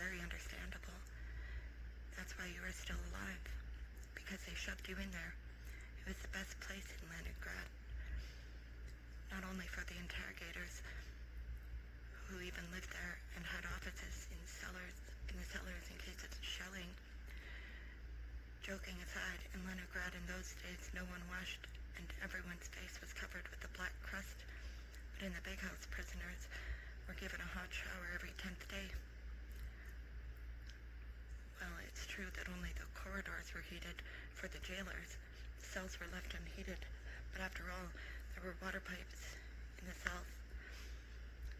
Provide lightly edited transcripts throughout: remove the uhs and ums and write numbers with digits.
very understandable. That's why you are still alive, because they shoved you in there. It was the best place in Leningrad, not only for the interrogators, who even lived there and had offices in the cellars in case of shelling. Joking aside, in Leningrad in those days no one washed, and everyone's face was covered with a black crust, but in the big house prisoners were given a hot shower every 10th day. Well, it's true that only the corridors were heated for the jailers. The cells were left unheated, but after all, there were water pipes in the cells.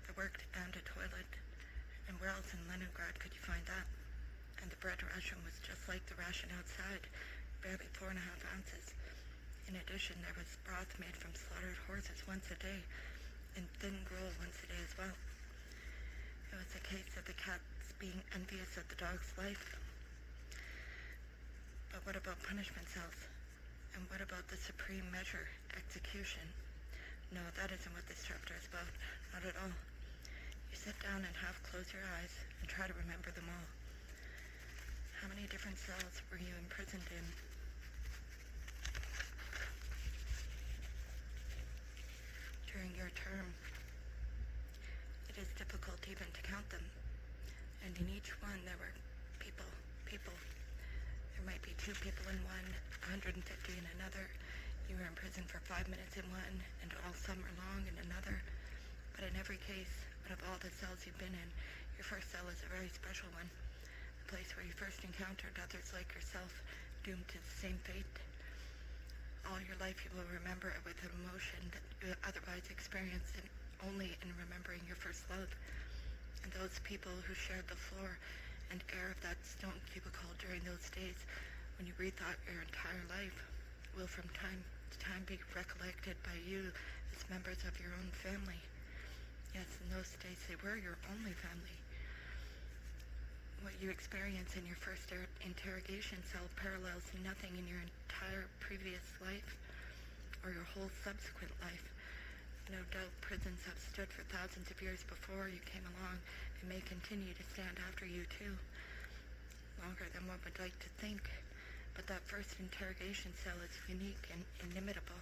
There worked and a toilet, and where else in Leningrad could you find that? And the bread ration was just like the ration outside, barely 4.5 ounces. In addition, there was broth made from slaughtered horses once a day, and thin gruel once a day as well. It was a case of the cats being envious of the dog's life. But what about punishment cells? And what about the supreme measure, execution? No, that isn't what this chapter is about, not at all. You sit down and half close your eyes and try to remember them all. How many different cells were you imprisoned in? During your term, it is difficult even to count them. And in each one there were people. There might be 2 people in one, 150 in another. You were in prison for 5 minutes in one, and all summer long in another. But in every case, out of all the cells you've been in, your first cell is a very special one. A place where you first encountered others like yourself, doomed to the same fate. All your life you will remember it with an emotion that you otherwise experience only in remembering your first love. And those people who shared the floor and air of that stone cubicle during those days when you rethought your entire life will from time to time be recollected by you as members of your own family. Yes, in those days they were your only family. What you experience in your first interrogation cell parallels nothing in your entire previous life or your whole subsequent life. No doubt prisons have stood for thousands of years before you came along and may continue to stand after you too. Longer than one would like to think, but that first interrogation cell is unique and inimitable.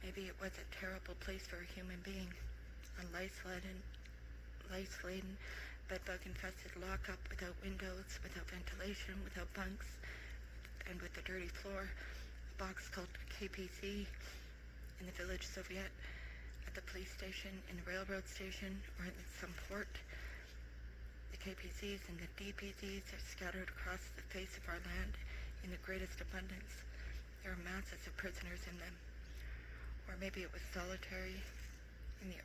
Maybe it was a terrible place for a human being, a lice-laden, bed-bug-infested lockup without windows, without ventilation, without bunks, and with the dirty floor, a box called KPC, in the village Soviet, at the police station, in the railroad station, or in some port. The KPCs and the DPCs are scattered across the face of our land in the greatest abundance. There are masses of prisoners in them. Or maybe it was solitary in the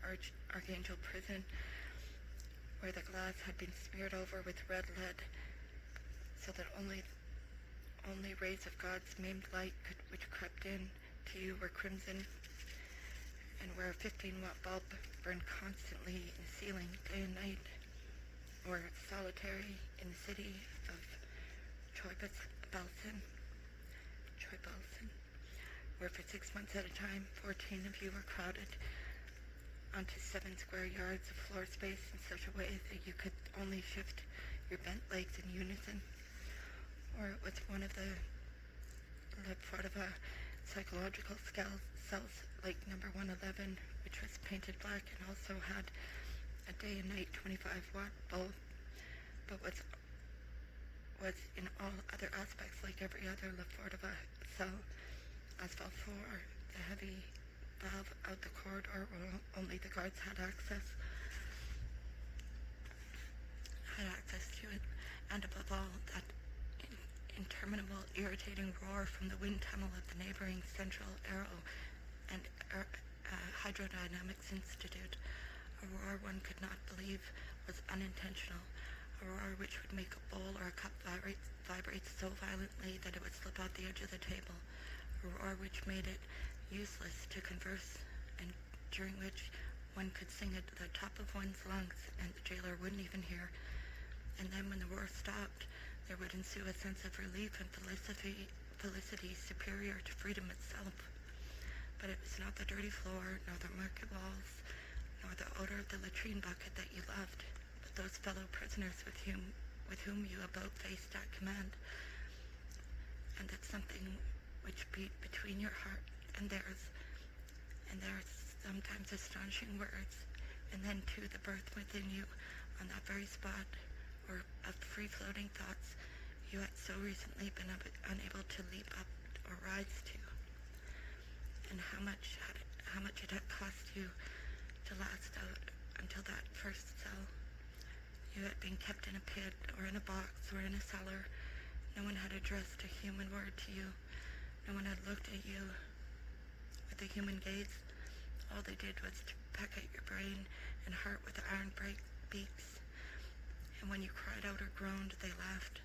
Archangel prison, where the glass had been smeared over with red lead, so that only rays of God's maimed light which crept in to you were crimson, and where a 15-watt bulb burned constantly in the ceiling day and night. Or solitary in the city of Ch.5, where for 6 months at a time, 14 of you were crowded onto 7 square yards of floor space in such a way that you could only shift your bent legs in unison. Or it was one of the psychological cells like number 111, which was painted black and also had a day and night 25-watt bulb, but was in all other aspects like every other Lefordova cell. Asphalt floor, the heavy valve out the corridor where only the guards had access to it, and above all, that interminable, irritating roar from the wind tunnel of the neighboring Central Aero and Hydrodynamics Institute, a roar one could not believe was unintentional, a roar which would make a bowl or a cup vibrate so violently that it would slip out the edge of the table, a roar which made it useless to converse, and during which one could sing at the top of one's lungs and the jailer wouldn't even hear. And then when the roar stopped, there would ensue a sense of relief and felicity superior to freedom itself. But it was not the dirty floor, nor the murky walls, nor the odor of the latrine bucket that you loved, but of those fellow prisoners with whom you about faced at command, and that something which beat between your heart and theirs, and their sometimes astonishing words, and then too the birth within you on that very spot, or of free-floating thoughts you had so recently been unable to leap up or rise to, and how much it had cost you to last out until that first cell. You had been kept in a pit, or in a box, or in a cellar. No one had addressed a human word to you. No one had looked at you with a human gaze. All they did was to peck at your brain and heart with iron beaks. And when you cried out or groaned, they laughed.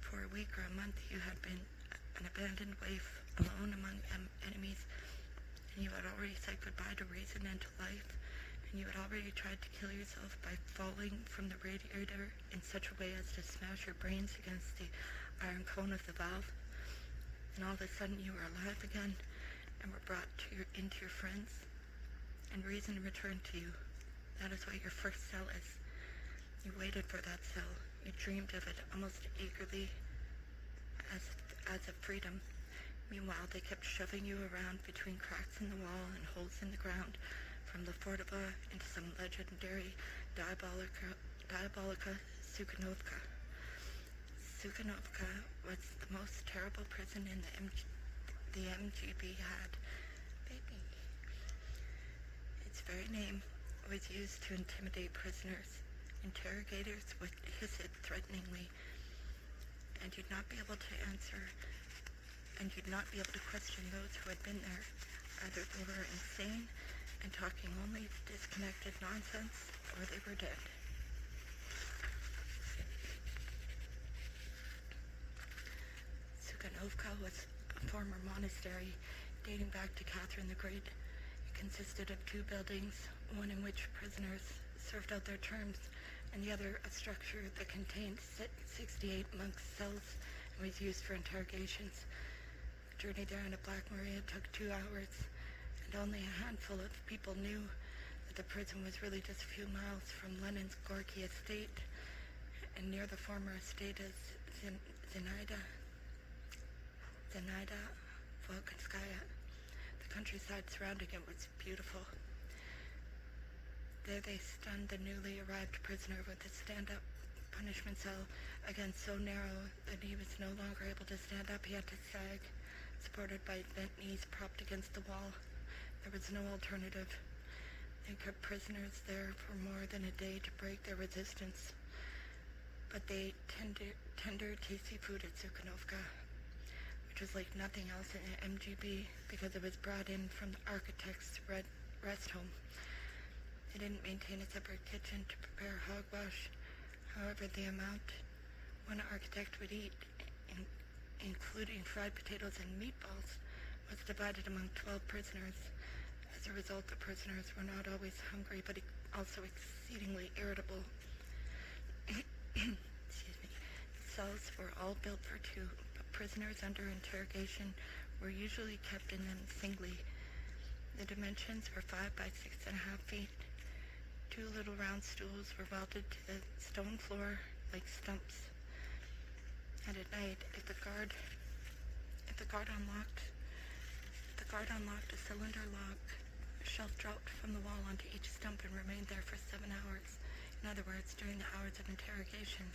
For a week or a month you had been an abandoned waif, alone among enemies, and you had already said goodbye to reason and to life, and you had already tried to kill yourself by falling from the radiator in such a way as to smash your brains against the iron cone of the valve. And all of a sudden you were alive again, and were brought into your friends, and reason returned to you. That is what your first cell is. You waited for that cell. You dreamed of it almost eagerly as of freedom. Meanwhile, they kept shoving you around between cracks in the wall and holes in the ground, from the Fortova into some legendary diabolica Sukhanovka. Sukhanovka was the most terrible prison in the MGB had. Baby. Its very name was used to intimidate prisoners. Interrogators would hiss it threateningly, and you'd not be able to answer, and you'd not be able to question those who had been there. Either they were insane and talking only disconnected nonsense, or they were dead. Sukhanovka was a former monastery dating back to Catherine the Great. It consisted of two buildings, one in which prisoners served out their terms, and the other a structure that contained 68 monks' cells and was used for interrogations. The journey there in a Black Maria took 2 hours, and only a handful of people knew that the prison was really just a few miles from Lenin's Gorky estate, and near the former estate is Zinaida Volkanskaya. The countryside surrounding it was beautiful. There they stunned the newly arrived prisoner with a stand-up punishment cell, again so narrow that he was no longer able to stand up. He had to sag, supported by bent knees propped against the wall. There was no alternative. They kept prisoners there for more than a day to break their resistance. But they tender tasty food at Sukhanovka, which was like nothing else in the MGB because it was brought in from the architect's rest home. They didn't maintain a separate kitchen to prepare hogwash. However, the amount one architect would eat, including fried potatoes and meatballs, was divided among 12 prisoners. As a result, the prisoners were not always hungry, but also exceedingly irritable. Excuse me. Cells were all built for two, but prisoners under interrogation were usually kept in them singly. The dimensions were 5 by 6.5 feet. 2 little round stools were welded to the stone floor like stumps. And at night, if the guard unlocked a cylinder lock, a shelf dropped from the wall onto each stump and remained there for 7 hours. In other words, during the hours of interrogation,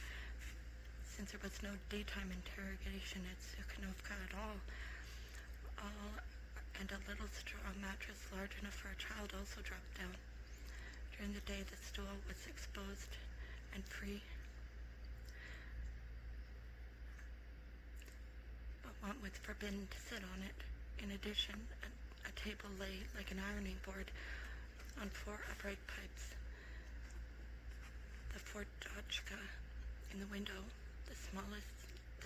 since there was no daytime interrogation at Sukhanovka at all, and a little straw mattress large enough for a child also dropped down. During the day, the stool was exposed and free, but one was forbidden to sit on it. In addition, a table lay like an ironing board on 4 upright pipes. The fortochka in the window, the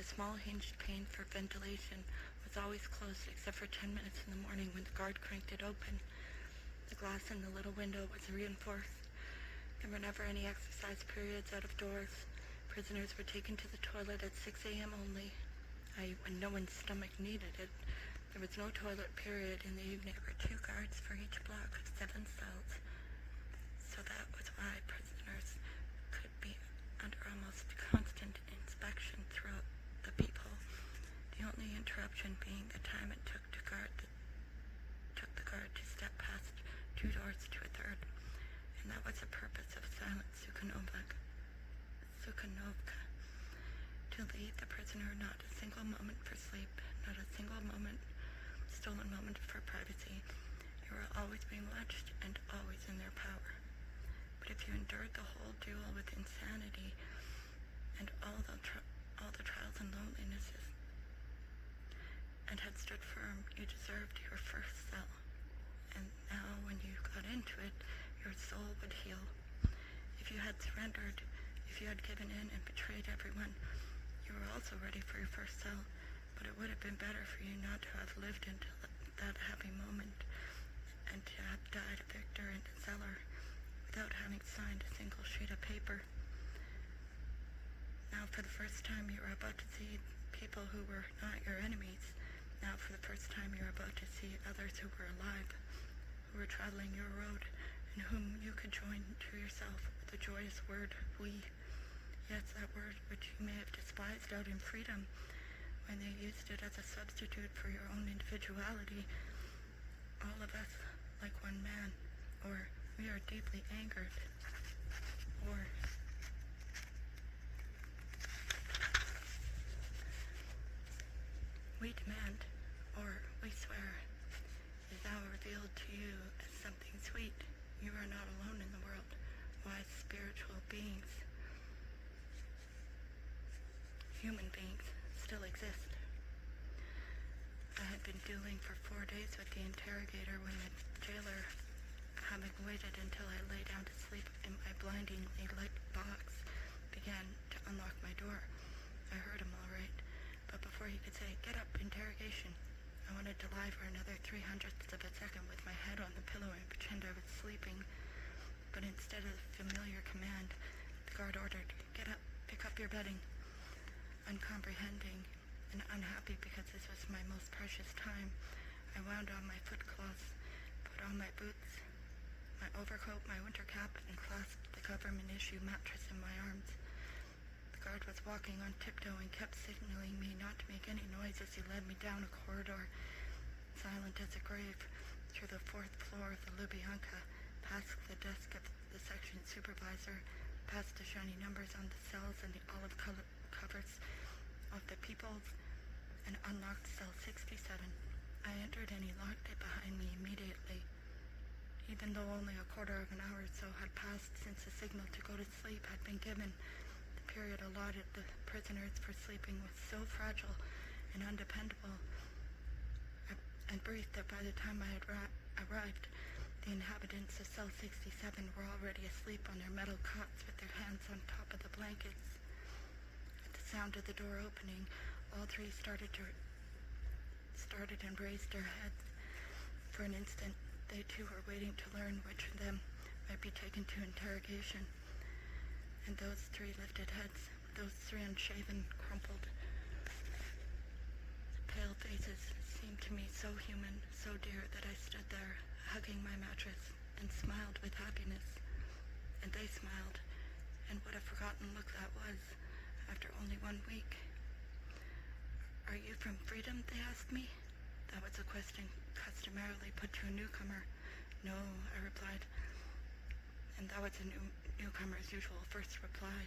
small hinged pane for ventilation, was always closed except for 10 minutes in the morning when the guard cranked it open. The glass in the little window was reinforced. There were never any exercise periods out of doors. Prisoners were taken to the toilet at 6 a.m. only, i.e. when no one's stomach needed it. There was no toilet period in the evening. There were 2 guards for each block of 7 cells. So that was why prisoners could interruption being the time it took the guard to step past 2 doors to a third, and that was the purpose of silent Sukhanovka, to leave the prisoner not a single moment for sleep, not a single stolen moment for privacy. You were always being watched and always in their power. But if you endured the whole duel with insanity and all the trials and lonelinesses, and had stood firm, you deserved your first cell. And now when you got into it, your soul would heal. If you had surrendered, if you had given in and betrayed everyone, you were also ready for your first cell, but it would have been better for you not to have lived into that happy moment and to have died a victor in the cellar without having signed a single sheet of paper. Now for the first time you were about to see people who were not your enemies. Now for the first time you were about to see others who were alive, who were traveling your road, and whom you could join to yourself with the joyous word, we. Yes, that word which you may have despised out in freedom when they used it as a substitute for your own individuality. All of us, like one man, or we are deeply angered, or we demand, or we swear, is now revealed to you as something sweet. You are not alone in the world, wise spiritual beings. Human beings still exist. I had been dueling for 4 days with the interrogator when the jailer, having waited until I lay down to sleep in my blindingly lit box, began to unlock my door. I heard him all right, but before he could say, "Get up, interrogation," I wanted to lie for another 300ths of a second with my head on the pillow and pretend I was sleeping. But instead of the familiar command, the guard ordered, "Get up, pick up your bedding." Uncomprehending and unhappy because this was my most precious time, I wound on my footcloths, put on my boots, my overcoat, my winter cap, and clasped the government-issue mattress in my arms. The guard was walking on tiptoe and kept signaling me not to make any noise as he led me down a corridor, silent as a grave, through the 4th floor of the Lubyanka, past the desk of the section supervisor, past the shiny numbers on the cells and the olive covers of the peoples, and unlocked cell 67. I entered and he locked it behind me immediately. Even though only a quarter of an hour or so had passed since the signal to go to sleep had been given, the period allotted the prisoners for sleeping was so fragile and undependable and brief that by the time I had arrived, the inhabitants of cell 67 were already asleep on their metal cots with their hands on top of the blankets. At the sound of the door opening, all three started and raised their heads. For an instant, they too were waiting to learn which of them might be taken to interrogation. And those three lifted heads, those three unshaven, crumpled, pale faces seemed to me so human, so dear, that I stood there, hugging my mattress, and smiled with happiness. And they smiled, and what a forgotten look that was, after only 1 week. "Are you from freedom?" they asked me. That was a question customarily put to a newcomer. "No," I replied, and that was a newcomer's usual first reply.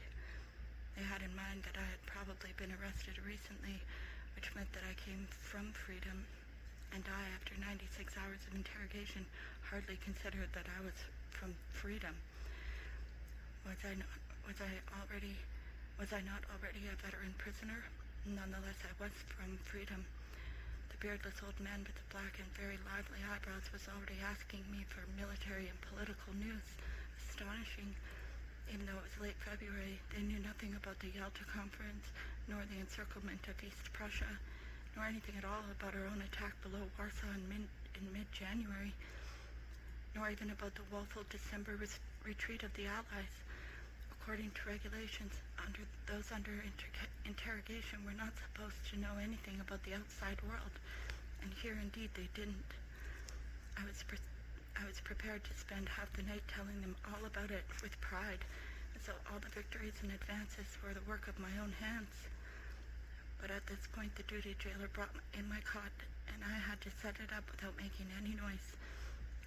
They had in mind that I had probably been arrested recently, which meant that I came from freedom, and I, after 96 hours of interrogation, hardly considered that I was from freedom. Was I not already a veteran prisoner? Nonetheless, I was from freedom. The beardless old man with the black and very lively eyebrows was already asking me for military and political news. Astonishing. Even though it was late February, they knew nothing about the Yalta Conference, nor the encirclement of East Prussia, nor anything at all about our own attack below Warsaw in mid-January, nor even about the woeful December retreat of the Allies. According to regulations, those under interrogation were not supposed to know anything about the outside world, and here indeed they didn't. I was prepared to spend half the night telling them all about it with pride, as though all the victories and advances were the work of my own hands. But at this point, the duty jailer brought in my cot, and I had to set it up without making any noise.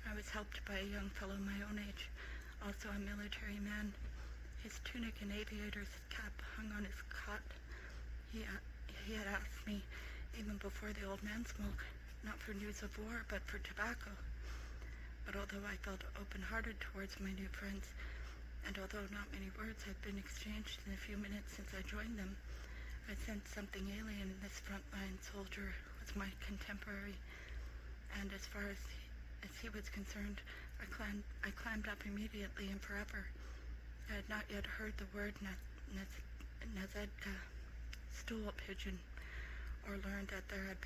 I was helped by a young fellow my own age, also a military man. His tunic and aviator's cap hung on his cot. He had asked me, even before the old man spoke, not for news of war, but for tobacco. But although I felt open-hearted towards my new friends, and although not many words had been exchanged in the few minutes since I joined them, I sensed something alien in this frontline soldier who was my contemporary, and as far as he was concerned, I climbed up immediately and forever. I had not yet heard the word nazedka, stool pigeon, or learned that there had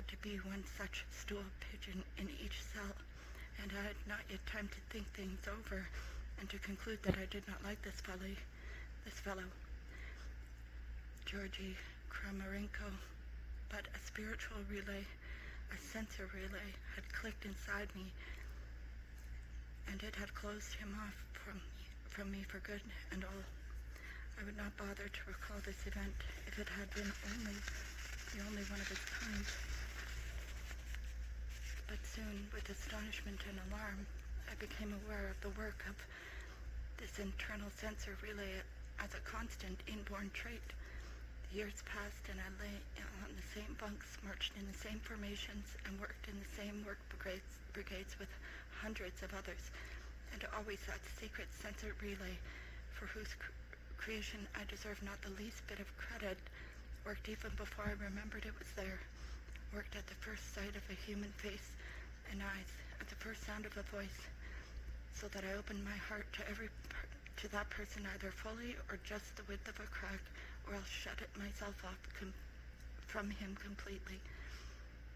to be one such stool pigeon in each cell, and I had not yet time to think things over and to conclude that I did not like this fellow, Georgy Kramarenko. But a spiritual relay, a sensor relay, had clicked inside me, and it had closed him off from me for good and all. I would not bother to recall this event if it had been the only one of its kind. But soon, with astonishment and alarm, I became aware of the work of this internal sensor relay as a constant inborn trait. The years passed, and I lay on the same bunks, marched in the same formations, and worked in the same work brigades with hundreds of others, and always that secret sensor relay, for whose creation I deserve not the least bit of credit, worked even before I remembered it was there, worked at the first sight of a human face and eyes, at the first sound of a voice, so that I opened my heart to that person either fully or just the width of a crack, or else shut it myself off from him completely.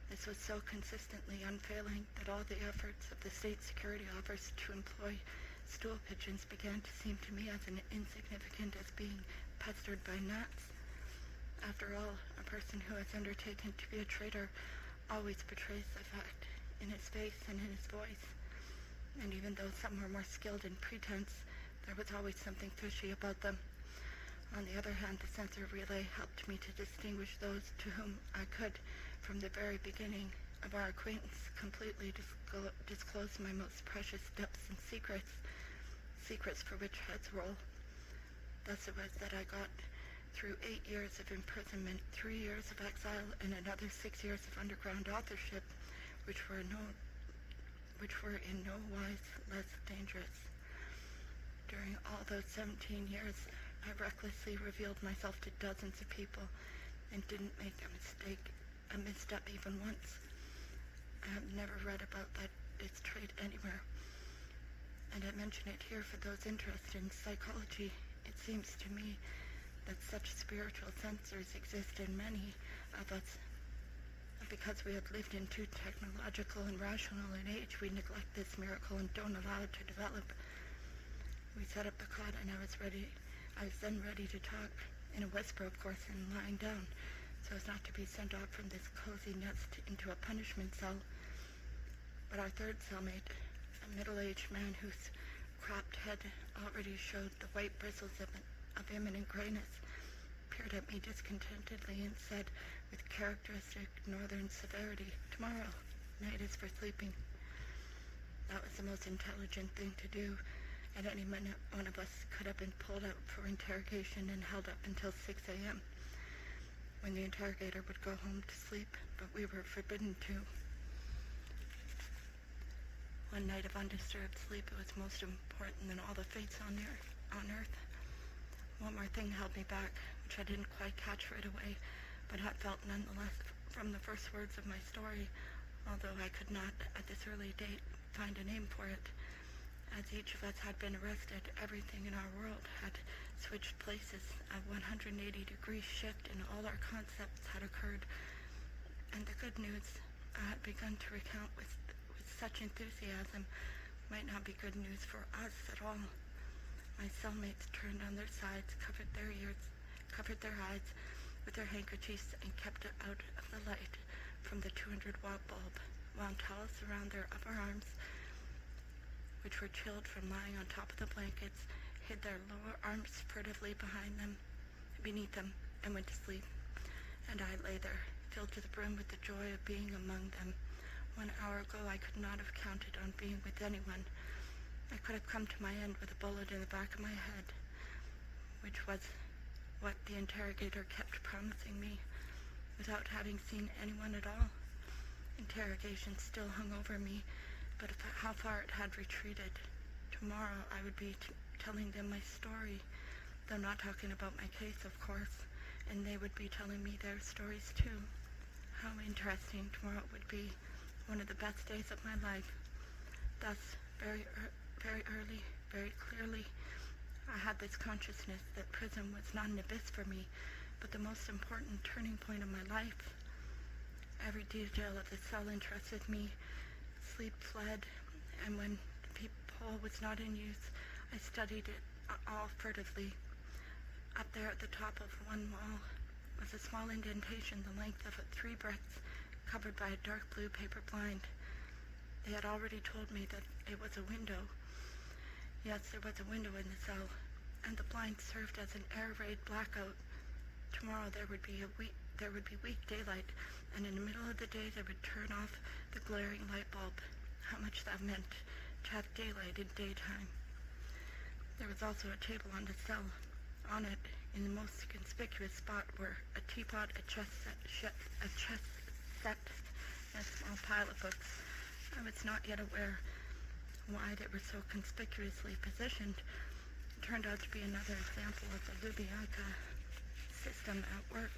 This was so consistently unfailing that all the efforts of the state security office to employ stool pigeons began to seem to me as insignificant as being pestered by gnats. After all, a person who has undertaken to be a traitor always betrays the fact in his face and in his voice, and even though some were more skilled in pretense, there was always something fishy about them. On the other hand, the sensor relay helped me to distinguish those to whom I could, from the very beginning of our acquaintance, completely disclose my most precious depths and secrets for which heads roll. Thus it was that I got through 8 years of imprisonment, 3 years of exile, and another 6 years of underground authorship, which were in no wise less dangerous. During all those 17 years, I recklessly revealed myself to dozens of people and didn't make a misstep even once. I have never read about this trait anywhere, and I mention it here for those interested in psychology. It seems to me that such spiritual sensors exist in many of us. Because we have lived in too technological and rational an age, we neglect this miracle and don't allow it to develop. We set up the cot, and I was then ready to talk, in a whisper, of course, and lying down, so as not to be sent off from this cozy nest into a punishment cell. But our third cellmate, a middle-aged man whose cropped head already showed the white bristles of imminent grayness, peered at me discontentedly and said, with characteristic northern severity, "Tomorrow, night is for sleeping." That was the most intelligent thing to do. At any minute, one of us could have been pulled out for interrogation and held up until 6 a.m., when the interrogator would go home to sleep, but we were forbidden to. One night of undisturbed sleep, it was most important than all the fates on earth. One more thing held me back, which I didn't quite catch right away, but had felt nonetheless from the first words of my story, although I could not, at this early date, find a name for it. As each of us had been arrested, everything in our world had switched places. A 180-degree shift in all our concepts had occurred, and the good news I had begun to recount with such enthusiasm might not be good news for us at all. My cellmates turned on their sides, covered their eyes with their handkerchiefs, and kept it out of the light from the 200-watt bulb, wound towels around their upper arms, which were chilled from lying on top of the blankets, hid their lower arms furtively beneath them, and went to sleep. And I lay there, filled to the brim with the joy of being among them. 1 hour ago I could not have counted on being with anyone. I could have come to my end with a bullet in the back of my head, which was what the interrogator kept promising me, without having seen anyone at all. Interrogation still hung over me, but how far it had retreated. Tomorrow I would be telling them my story, though not talking about my case, of course, and they would be telling me their stories too. How interesting tomorrow would be, one of the best days of my life. Thus, very early, very clearly, I had this consciousness that prison was not an abyss for me, but the most important turning point of my life. Every detail of the cell interested me. Sleep fled, and when the peephole was not in use, I studied it all furtively. Up there at the top of one wall was a small indentation the length of 3 bricks, covered by a dark blue paper blind. They had already told me that it was a window. Yes, there was a window in the cell, and the blind served as an air raid blackout. Tomorrow there would be weak daylight, and in the middle of the day they would turn off the glaring light bulb. How much that meant to have daylight in daytime. There was also a table on the cell. On it, in the most conspicuous spot, were a teapot, a chess set, and a small pile of books. I was not yet aware why they were so conspicuously positioned. It turned out to be another example of the Lubyanka system at work.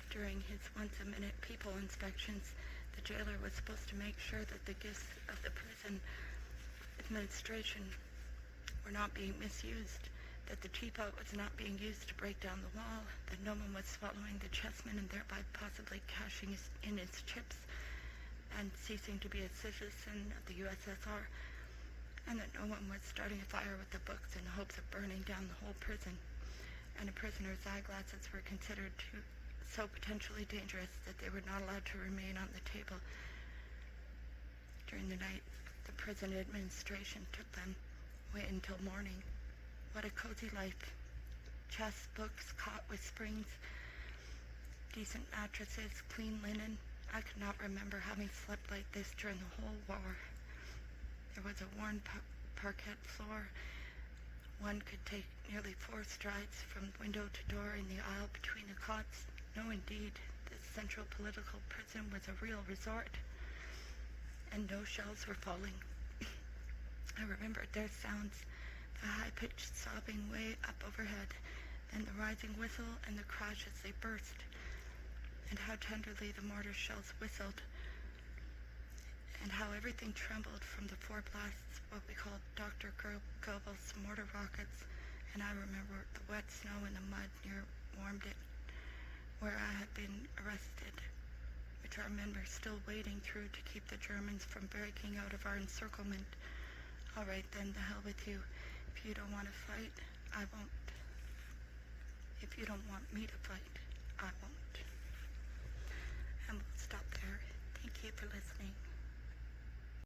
During his once-a-minute people inspections, the jailer was supposed to make sure that the gifts of the prison administration were not being misused, that the teapot was not being used to break down the wall, that no one was swallowing the chessmen and thereby possibly cashing in his chips and ceasing to be a citizen of the USSR, and that no one was starting a fire with the books in the hopes of burning down the whole prison. And a prisoner's eyeglasses were considered so potentially dangerous that they were not allowed to remain on the table. During the night, the prison administration took them away until morning. What a cozy life. Chess, books, cot with springs, decent mattresses, clean linen. I could not remember having slept like this during the whole war. There was a worn parquet floor. One could take nearly 4 strides from window to door in the aisle between the cots. No, indeed, this central political prison was a real resort, and no shells were falling. I remembered their sounds, the high-pitched sobbing way up overhead, and the rising whistle and the crash as they burst, and how tenderly the mortar shells whistled, and how everything trembled from the 4 blasts, what we called Dr. Goebbels mortar rockets. And I remember the wet snow and the mud near Warmed It, where I had been arrested, which our men were still wading through to keep the Germans from breaking out of our encirclement. All right then, the hell with you. If you don't want to fight, I won't. If you don't want me to fight, I won't. And we'll stop there. Thank you for listening.